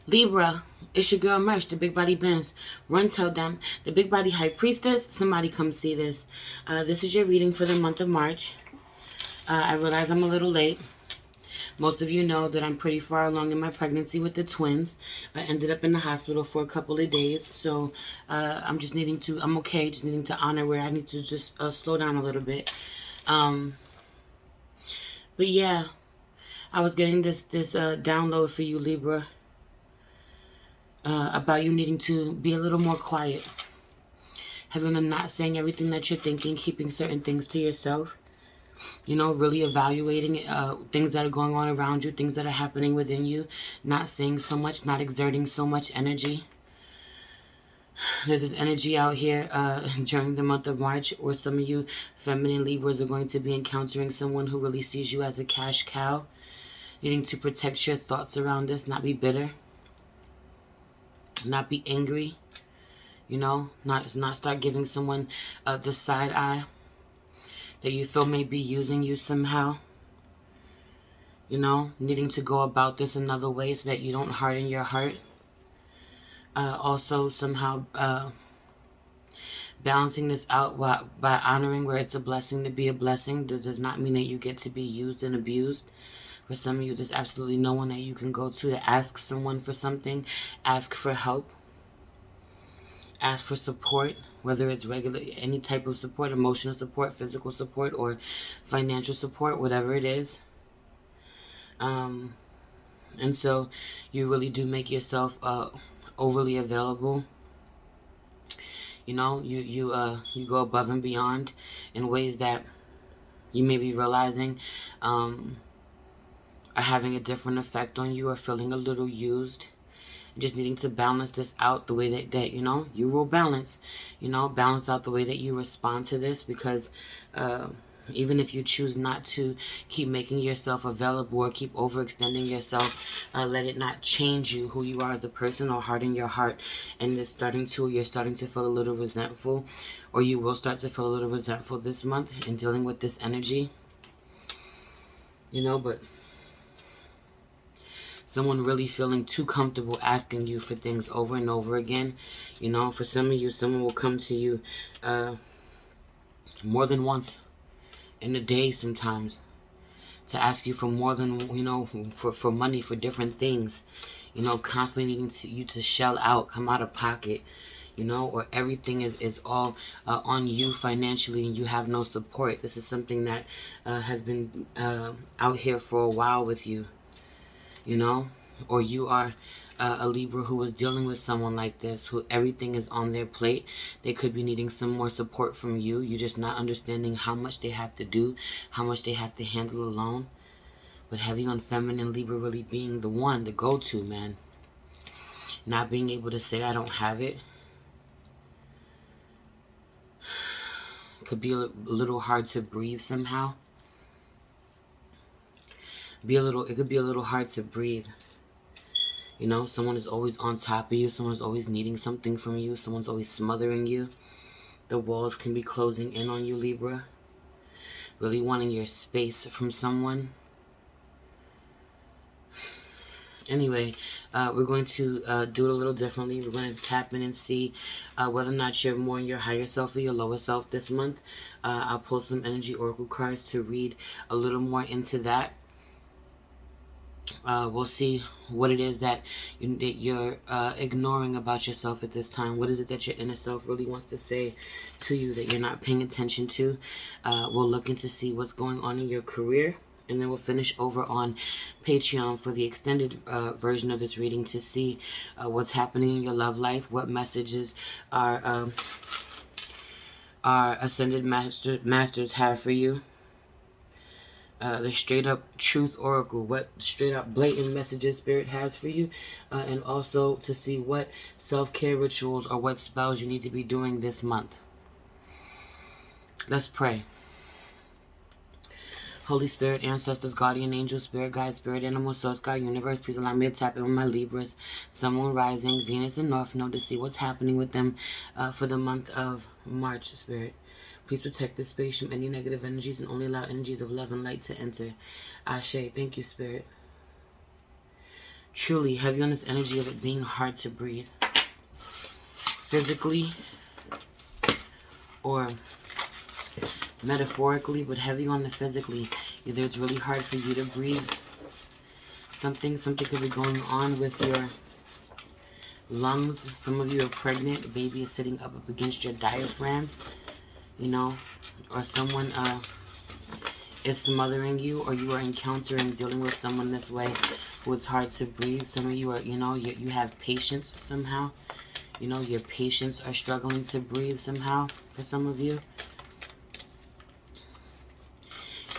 Libra, it's your girl Merch, the Big Body Benz. Run tell them, the Big Body High Priestess, somebody come see this. This is your reading for the month of March. I realize I'm a little late. Most of you know that I'm pretty far along in my pregnancy with the twins. I ended up in the hospital for a couple of days, so I'm okay, just needing to honor where I need to just slow down a little bit. But yeah, I was getting this download for you, Libra, about you needing to be a little more quiet. Having them not saying everything that you're thinking, keeping certain things to yourself. You know, really evaluating things that are going on around you, things that are happening within you. Not saying so much, not exerting so much energy. There's this energy out here during the month of March where some of you feminine Libras are going to be encountering someone who really sees you as a cash cow. Needing to protect your thoughts around this, not be bitter. Not be angry. You know, not start giving someone the side eye that you feel may be using you somehow. You know, needing to go about this another way so that you don't harden your heart. Also, somehow balancing this out by honoring where it's a blessing to be a blessing. This does not mean that you get to be used and abused. For some of you, there's absolutely no one that you can go to ask someone for something, ask for help. Ask for support, whether it's regular, any type of support, emotional support, physical support, or financial support, whatever it is. And so you really do make yourself overly available. You know, you go above and beyond in ways that you may be realizing are having a different effect on you, or feeling a little used. Just needing to balance this out the way that you know, you will balance, balance out the way that you respond to this, because even if you choose not to keep making yourself available or keep overextending yourself, let it not change you, who you are as a person, or harden your heart. And you're starting to feel a little resentful, or you will start to feel a little resentful this month in dealing with this energy, but someone really feeling too comfortable asking you for things over and over again. For some of you, someone will come to you more than once in a day sometimes to ask you for more than, for money, for different things, constantly needing you to shell out, come out of pocket, or everything is all on you financially, and you have no support. This is something that has been out here for a while with you. Or you are a Libra who is dealing with someone like this, who everything is on their plate. They could be needing some more support from you. You're just not understanding how much they have to do, how much they have to handle alone. But heavy on feminine Libra really being the one, the go-to, man. Not being able to say, I don't have it. Could be a little hard to breathe somehow. It could be a little hard to breathe. Someone is always on top of you. Someone's always needing something from you. Someone's always smothering you. The walls can be closing in on you, Libra. Really wanting your space from someone. Anyway, we're going to do it a little differently. We're going to tap in and see whether or not you're more in your higher self or your lower self this month. I'll pull some energy oracle cards to read a little more into that. We'll see what it is that you're ignoring about yourself at this time. What is it that your inner self really wants to say to you that you're not paying attention to? We'll look into see what's going on in your career. And then we'll finish over on Patreon for the extended version of this reading to see what's happening in your love life, what messages our ascended masters have for you. The straight up truth oracle, what straight up blatant messages Spirit has for you, and also to see what self-care rituals or what spells you need to be doing this month. Let's pray. Holy Spirit, ancestors, guardian angels, spirit guides, spirit animals, source God, universe, please allow me to tap in with my Libras, Sun, Moon, Rising, Venus, and North Node to see what's happening with them for the month of March, Spirit. Please protect this space from any negative energies and only allow energies of love and light to enter. Ashe. Thank you, Spirit. Truly, heavy on this energy of it being hard to breathe. Physically or metaphorically, but heavy on the physically. Either it's really hard for you to breathe. Something could be going on with your lungs. Some of you are pregnant. A baby is sitting up against your diaphragm, you know, or someone is smothering you, or you are encountering, dealing with someone this way who it's hard to breathe. Some of you are, you know, you have patience somehow. You know, your patients are struggling to breathe somehow for some of you.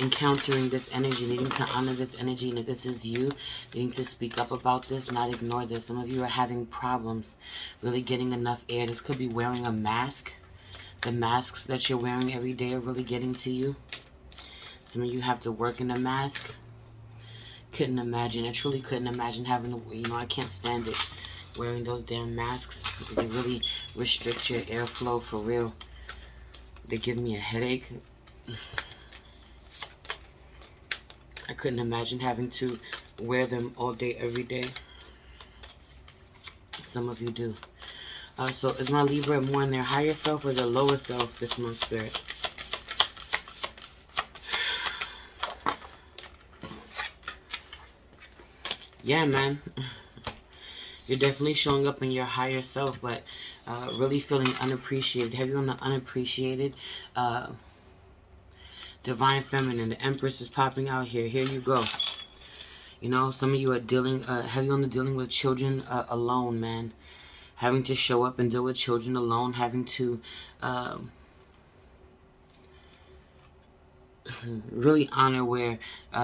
Encountering this energy, needing to honor this energy, and if this is you, needing to speak up about this, not ignore this. Some of you are having problems really getting enough air. This could be wearing a mask. The masks that you're wearing every day are really getting to you. Some of you have to work in a mask. Couldn't imagine. I truly couldn't imagine having to, you know, I can't stand it. Wearing those damn masks. They really restrict your airflow for real. They give me a headache. I couldn't imagine having to wear them all day, every day. Some of you do. So is my Libra more in their higher self or their lower self this month, Spirit? Yeah, man. You're definitely showing up in your higher self, but really feeling unappreciated. Heavy on the unappreciated. Divine Feminine. The Empress is popping out here. Here you go. You know, some of you are dealing, heavy on the dealing with children alone, man. Having to show up and deal with children alone. Having to really honor where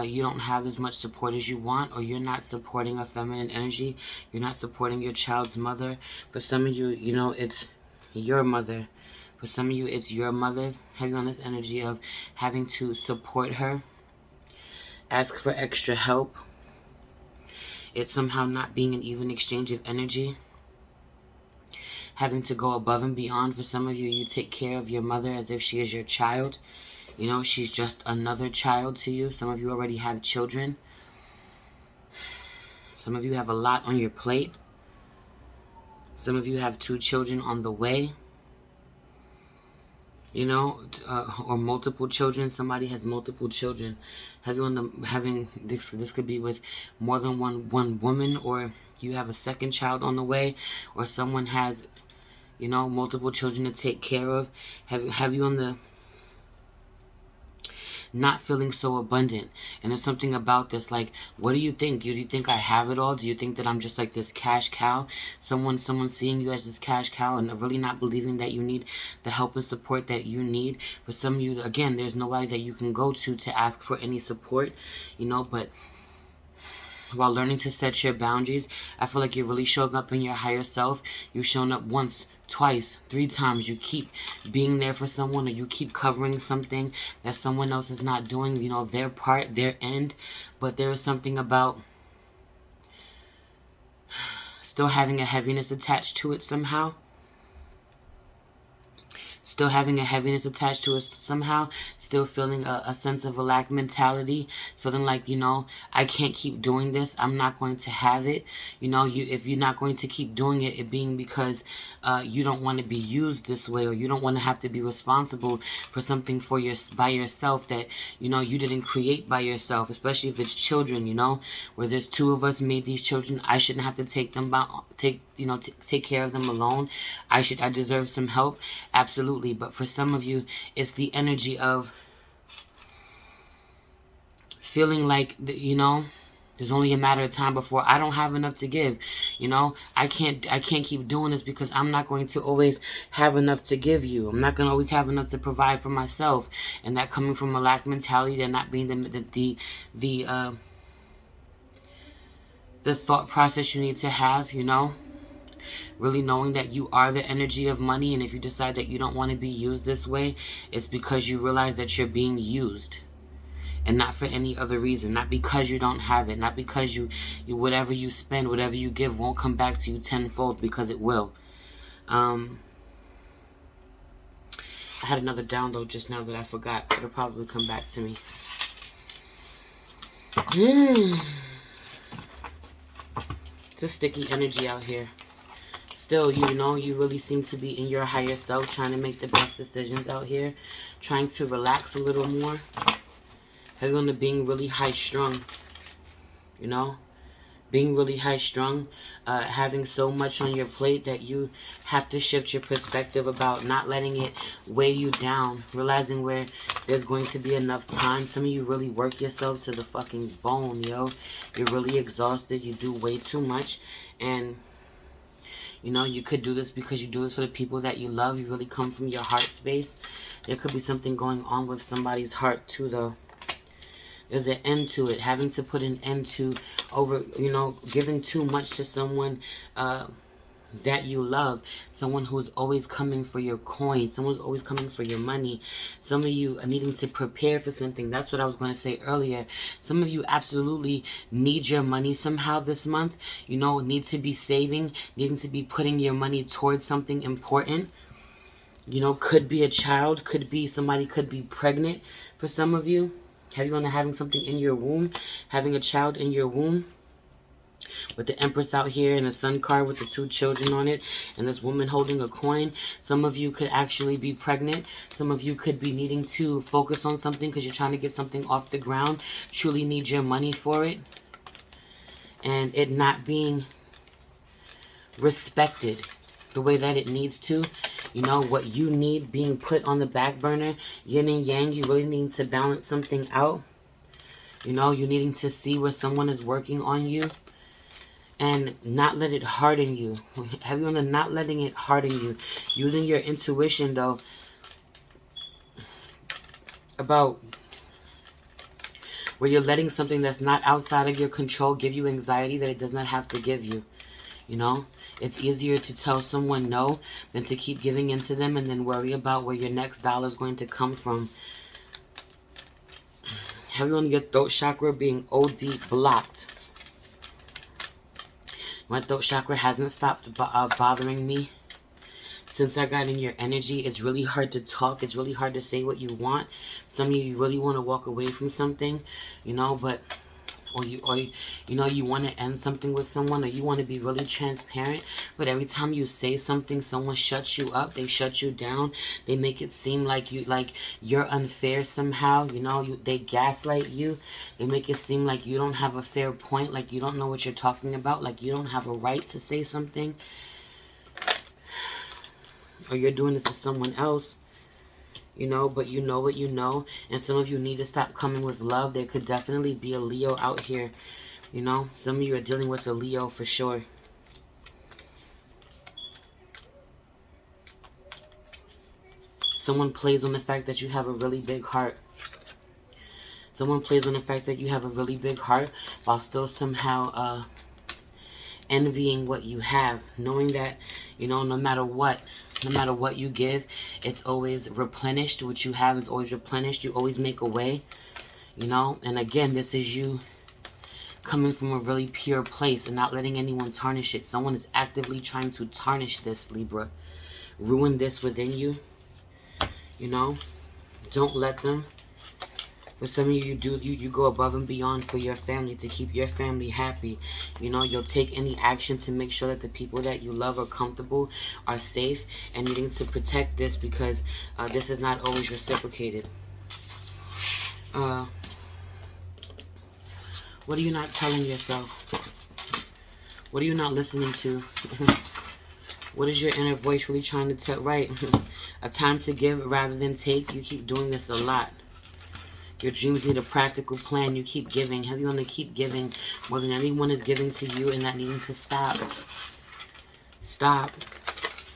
you don't have as much support as you want, or you're not supporting a feminine energy. You're not supporting your child's mother. For some of you, you know, it's your mother. For some of you, it's your mother. Heavy on this energy of having to support her. Ask for extra help. It's somehow not being an even exchange of energy. Having to go above and beyond. For some of you, you take care of your mother as if she is your child. You know, she's just another child to you. Some of you already have children. Some of you have a lot on your plate. Some of you have 2 children on the way. You know, or multiple children. Somebody has multiple children. Heavy on the having this could be with more than one woman, or you have a second child on the way, or someone has, you know, multiple children to take care of. Have you on the not feeling so abundant. And there's something about this, like, what do you think? Do you think I have it all? Do you think that I'm just like this cash cow? Someone seeing you as this cash cow and really not believing that you need the help and support that you need. For some of you, again, there's nobody that you can go to ask for any support, you know, but while learning to set your boundaries, I feel like you're really showing up in your higher self. You've shown up once, twice, 3 times. You keep being there for someone, or you keep covering something that someone else is not doing, you know, their part, their end. But there is something about still having a heaviness attached to it somehow. Still having a heaviness attached to it somehow, still feeling a sense of a lack mentality, feeling like, you know, I can't keep doing this, I'm not going to have it. You know, if you're not going to keep doing it, it being because you don't want to be used this way, or you don't want to have to be responsible for something by yourself that, you know, you didn't create by yourself, especially if it's children, you know, where there's 2 of us made these children. I shouldn't have to take care of them alone. I deserve some help. Absolutely. But for some of you, it's the energy of feeling like, you know, there's only a matter of time before I don't have enough to give. You know, I can't keep doing this because I'm not going to always have enough to give you. I'm not going to always have enough to provide for myself. And that coming from a lack mentality, that not being the thought process you need to have, you know. Really knowing that you are the energy of money, and if you decide that you don't want to be used this way, it's because you realize that you're being used, and not for any other reason. Not because you don't have it, not because you whatever you spend, whatever you give won't come back to you tenfold, because it will. I had another download just now that I forgot. It'll probably come back to me. It's a sticky energy out here. Still, you know, you really seem to be in your higher self, trying to make the best decisions out here, trying to relax a little more. Heavy on the being really high strung, you know, being really high strung, having so much on your plate that you have to shift your perspective about not letting it weigh you down, realizing where there's going to be enough time. Some of you really work yourself to the fucking bone, yo. You're really exhausted. You do way too much, and you know, you could do this because you do this for the people that you love. You really come from your heart space. There could be something going on with somebody's heart too, though. There's an end to it. Having to put an end to you know, giving too much to someone that you love. Someone who's always coming for your coin. Someone's always coming for your money. Some of you are needing to prepare for something. That's what I was going to say earlier. Some of you absolutely need your money somehow this month. You know, need to be saving. Needing to be putting your money towards something important. You know, could be a child. Could be somebody could be pregnant for some of you. Have you on having something in your womb? Having a child in your womb? With the Empress out here and a sun card with the 2 children on it, and this woman holding a coin. Some of you could actually be pregnant. Some of you could be needing to focus on something because you're trying to get something off the ground. Truly need your money for it. And it not being respected the way that it needs to. You know, what you need being put on the back burner. Yin and yang, you really need to balance something out. You know, you needing to see where someone is working on you. And not let it harden you. Have you on the not letting it harden you. Using your intuition, though, about where you're letting something that's not outside of your control give you anxiety that it does not have to give you. You know, it's easier to tell someone no than to keep giving into them and then worry about where your next dollar is going to come from. Have you on your throat chakra being OD blocked. My throat chakra hasn't stopped bothering me since I got in your energy. It's really hard to talk. It's really hard to say what you want. Some of you really want to walk away from something, you know, but or you know, you want to end something with someone, or you want to be really transparent, but every time you say something, someone shuts you up. They shut you down. They make it seem like you're unfair somehow. You know, they gaslight you. They make it seem like you don't have a fair point, like you don't know what you're talking about, like you don't have a right to say something, or you're doing it to someone else. You know, but you know what you know. And some of you need to stop coming with love. There could definitely be a Leo out here. You know, some of you are dealing with a Leo for sure. Someone plays on the fact that you have a really big heart. Someone plays on the fact that you have a really big heart while still somehow envying what you have. Knowing that, you know, no matter what you give, it's always replenished. What you have is always replenished. You always make a way, you know. And again, this is you coming from a really pure place and not letting anyone tarnish it. Someone is actively trying to tarnish this, Libra. Ruin this within you, you know. Don't let them. But some of you go above and beyond for your family, to keep your family happy. You know, you'll take any action to make sure that the people that you love are comfortable, are safe, and needing to protect this because this is not always reciprocated. What are you not telling yourself? What are you not listening to? What is your inner voice really trying to tell? Right. A time to give rather than take. You keep doing this a lot. Your dreams need a practical plan. You keep giving. Have you on to keep giving more than anyone is giving to you, and that needing to stop. Stop.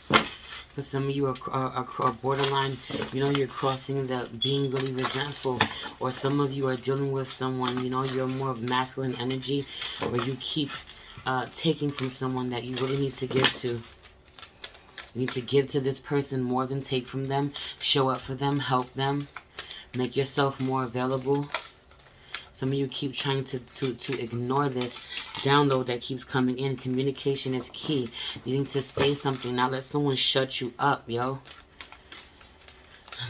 Because some of you are borderline, you know, you're crossing the being really resentful. Or some of you are dealing with someone, you know, you're more of masculine energy, where you keep taking from someone that you really need to give to. You need to give to this person more than take from them. Show up for them. Help them. Make yourself more available. Some of you keep trying to ignore this download that keeps coming in. Communication is key. Needing to say something, not let someone shut you up, yo.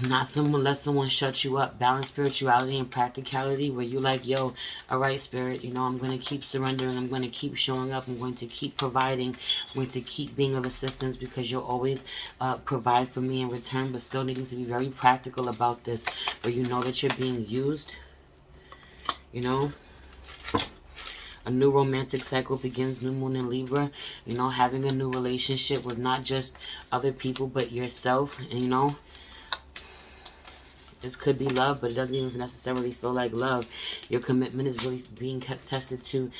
Not someone, let someone shut you up. Balance spirituality and practicality, where you like, yo, all right, spirit, you know, I'm going to keep surrendering. I'm going to keep showing up. I'm going to keep providing. I'm going to keep being of assistance, because you'll always provide for me in return, but still needing to be very practical about this, where you know that you're being used, you know. A new romantic cycle begins, new moon in Libra. You know, having a new relationship with not just other people, but yourself. And, you know, this could be love, but it doesn't even necessarily feel like love. Your commitment is really being tested to.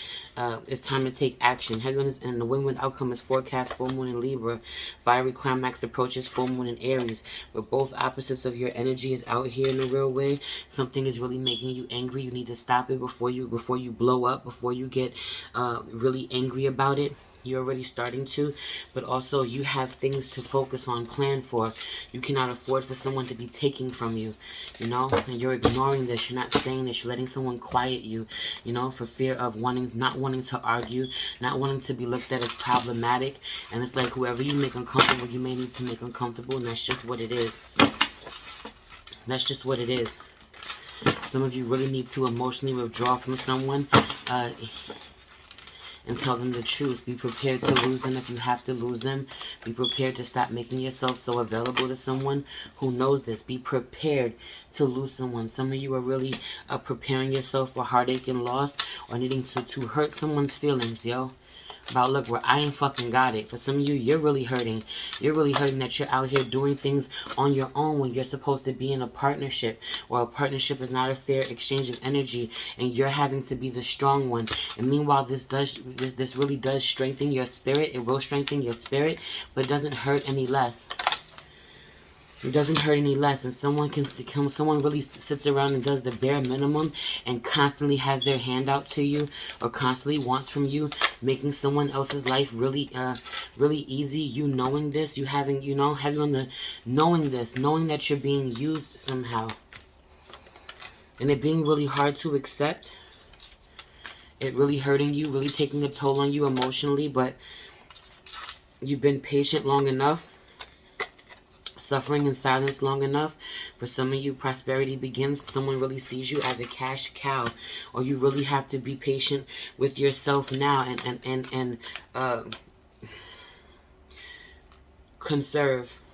It's time to take action. Heavy on this, and the win-win outcome is forecast full moon in Libra. Fiery climax approaches full moon in Aries. But both opposites of your energy is out here in a real way. Something is really making you angry. You need to stop it before you blow up, before you get really angry about it. You're already starting to, but also you have things to focus on, plan for. You cannot afford for someone to be taking from you, you know, and you're ignoring this. You're not saying this. You're letting someone quiet you, you know, for fear of not wanting to argue, not wanting to be looked at as problematic. And it's like, whoever you make uncomfortable, you may need to make uncomfortable, and that's just what it is. That's just what it is. Some of you really need to emotionally withdraw from someone, and tell them the truth. Be prepared to lose them if you have to lose them. Be prepared to stop making yourself so available to someone who knows this. Be prepared to lose someone. Some of you are really preparing yourself for heartache and loss, or needing to hurt someone's feelings, yo. About, look, where I ain't fucking got it. For some of you, you're really hurting. You're really hurting that you're out here doing things on your own when you're supposed to be in a partnership, or a partnership is not a fair exchange of energy, and you're having to be the strong one. And meanwhile, this really does strengthen your spirit. It will strengthen your spirit, but it doesn't hurt any less. It doesn't hurt any less. And someone really sits around and does the bare minimum and constantly has their hand out to you, or constantly wants from you, making someone else's life really easy. You knowing this, you having, you know, having on the knowing this, knowing that you're being used somehow, and it being really hard to accept. It really hurting you, really taking a toll on you emotionally, but you've been patient long enough. Suffering in silence long enough. For some of you, prosperity begins. Someone really sees you as a cash cow, or you really have to be patient with yourself now and conserve.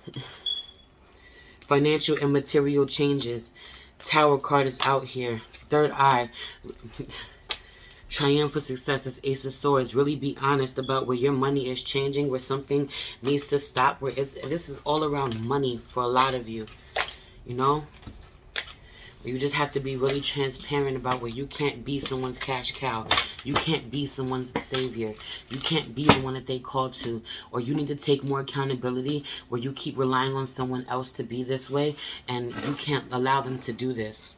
Financial and material changes. Tower card is out here. Third eye. Triumphant success is Ace of Swords. Really be honest about where your money is changing, where something needs to stop, where this is all around money for a lot of you, you know. You just have to be really transparent about where you can't be someone's cash cow. You can't be someone's savior. You can't be the one that they call to. Or you need to take more accountability, where you keep relying on someone else to be this way, and you can't allow them to do this.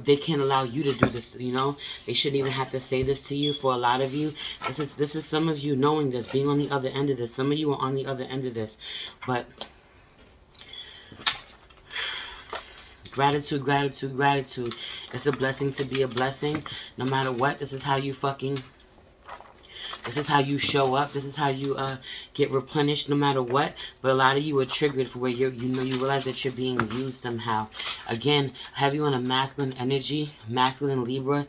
They can't allow you to do this, you know. They shouldn't even have to say this to you. For a lot of you, this is some of you knowing this, being on the other end of this. Some of you are on the other end of this. But gratitude, gratitude, gratitude. It's a blessing to be a blessing. No matter what, this is how you show up. This is how you get replenished no matter what. But a lot of you are triggered for where you realize that you're being used somehow. Again, have you on a masculine energy, masculine Libra.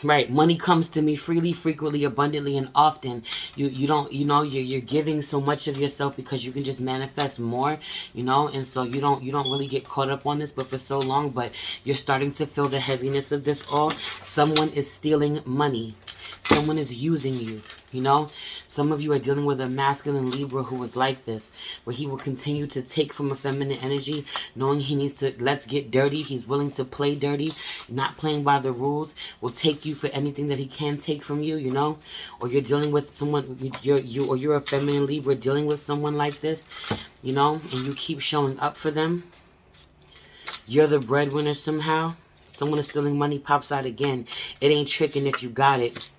Right, money comes to me freely, frequently, abundantly, and often. You're giving so much of yourself because you can just manifest more, you know, and so you don't really get caught up on this, but for so long, but you're starting to feel the heaviness of this all. Someone is stealing money. Someone is using you, you know. Some of you are dealing with a masculine Libra who was like this, where he will continue to take from a feminine energy, knowing he needs to, let's get dirty. He's willing to play dirty, not playing by the rules, will take you for anything that he can take from you, you know. Or you're dealing with someone, you're a feminine Libra dealing with someone like this, you know, and you keep showing up for them. You're the breadwinner somehow. Someone is stealing money, pops out again. It ain't tricking if you got it.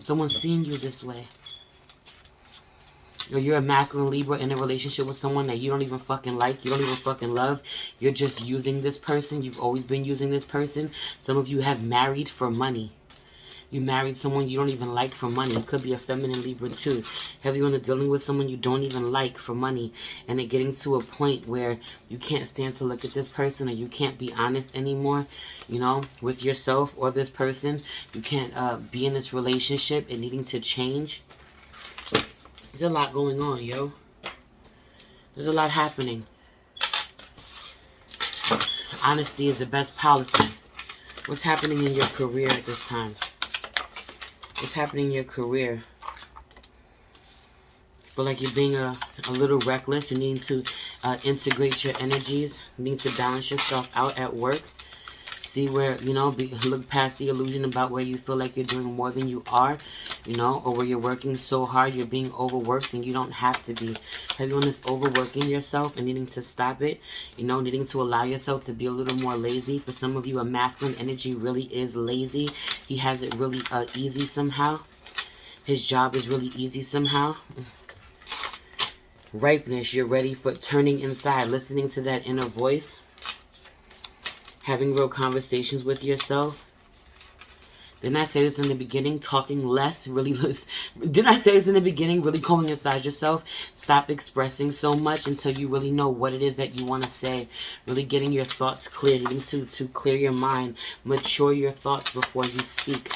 Someone's seeing you this way. Or you're a masculine Libra in a relationship with someone that you don't even fucking like. You don't even fucking love. You're just using this person. You've always been using this person. Some of you have married for money. You married someone you don't even like for money. It could be a feminine Libra too. Heavy on the dealing with someone you don't even like for money. And it getting to a point where you can't stand to look at this person, or you can't be honest anymore, you know, with yourself or this person. You can't be in this relationship and needing to change. There's a lot going on, yo. There's a lot happening. Honesty is the best policy. What's happening in your career at this time? What's happening in your career? I feel like you're being a little reckless. You need to integrate your energies. You need to balance yourself out at work. See where, you know, look past the illusion about where you feel like you're doing more than you are, you know, or where you're working so hard, you're being overworked, and you don't have to be. Heavy on this overworking yourself and needing to stop it, you know, needing to allow yourself to be a little more lazy. For some of you, a masculine energy really is lazy. He has it really easy somehow. His job is really easy somehow. Ripeness, you're ready for turning inside, listening to that inner voice. Having real conversations with yourself. Didn't I say this in the beginning? Talking less, really less. Didn't I say this in the beginning? Really going inside yourself. Stop expressing so much until you really know what it is that you want to say. Really getting your thoughts clear. Needing to clear your mind. Mature your thoughts before you speak.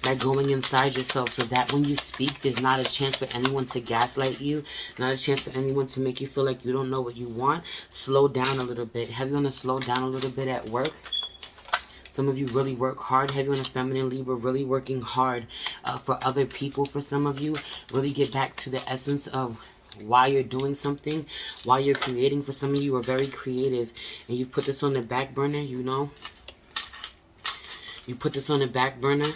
Like going inside yourself, so that when you speak, there's not a chance for anyone to gaslight you, not a chance for anyone to make you feel like you don't know what you want. Slow down a little bit. Heavy on to slow down a little bit at work. Some of you really work hard. Heavy on a feminine Libra, really working hard for other people. For some of you, really get back to the essence of why you're doing something, why you're creating. For some of you are very creative, and you've put this on the back burner, you know. You put this on the back burner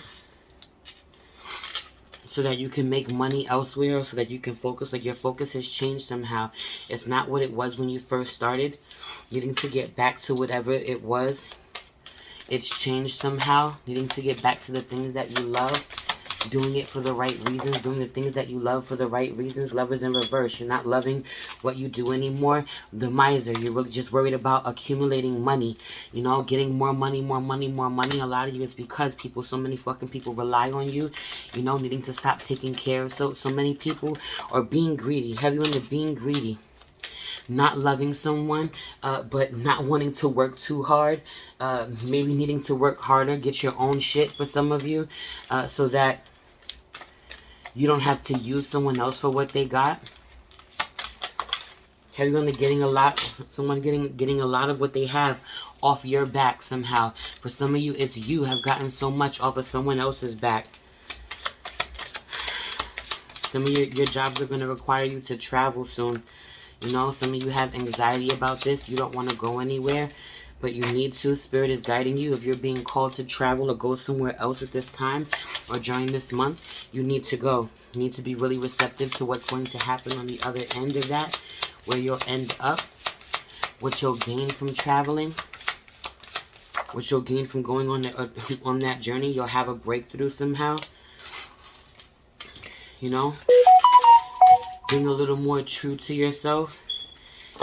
so that you can make money elsewhere, or so that you can focus. Like your focus has changed somehow. It's not what it was when you first started. Needing to get back to whatever it was. It's changed somehow. Needing to get back to the things that you love. Doing it for the right reasons. Doing the things that you love for the right reasons. Love is in reverse. You're not loving what you do anymore. The miser. You're really just worried about accumulating money. You know, getting more money, more money, more money. A lot of you, it's because people, so many fucking people rely on you. You know, needing to stop taking care of so many people. Or being greedy. Heavy on the being greedy. Not loving someone, but not wanting to work too hard. Maybe needing to work harder. Get your own shit for some of you. So that you don't have to use someone else for what they got. Heavy on the getting a lot, someone getting a lot of what they have off your back somehow. For some of you, it's you have gotten so much off of someone else's back. Some of your jobs are going to require you to travel soon. You know, some of you have anxiety about this. You don't want to go anywhere, but you need to. Spirit is guiding you. If you're being called to travel or go somewhere else at this time or during this month, you need to go. You need to be really receptive to what's going to happen on the other end of that, where you'll end up, what you'll gain from traveling, what you'll gain from going on that journey. You'll have a breakthrough somehow. You know, being a little more true to yourself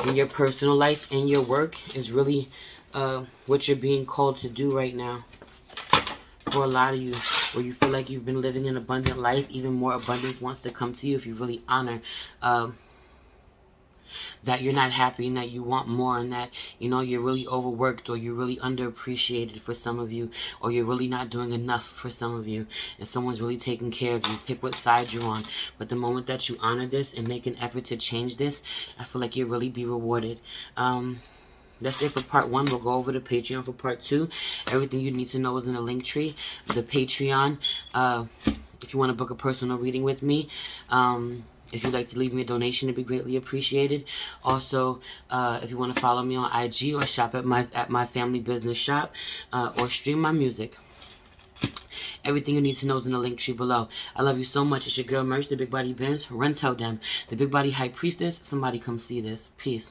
in your personal life and your work is really what you're being called to do right now. For a lot of you, where you feel like you've been living an abundant life, even more abundance wants to come to you if you really honor that you're not happy and that you want more, and that, you know, you're really overworked, or you're really underappreciated for some of you, or you're really not doing enough for some of you, and someone's really taking care of you. Pick what side you're on. But the moment that you honor this and make an effort to change this, I feel like you'll really be rewarded. That's it for part 1. We'll go over to Patreon for part 2. Everything you need to know is in the link tree. The Patreon, if you want to book a personal reading with me, if you'd like to leave me a donation, it'd be greatly appreciated. Also, if you want to follow me on IG or shop at my family business shop, or stream my music. Everything you need to know is in the link tree below. I love you so much. It's your girl Merch, the Big Body Benz. Run tell them. The Big Body High Priestess. Somebody come see this. Peace.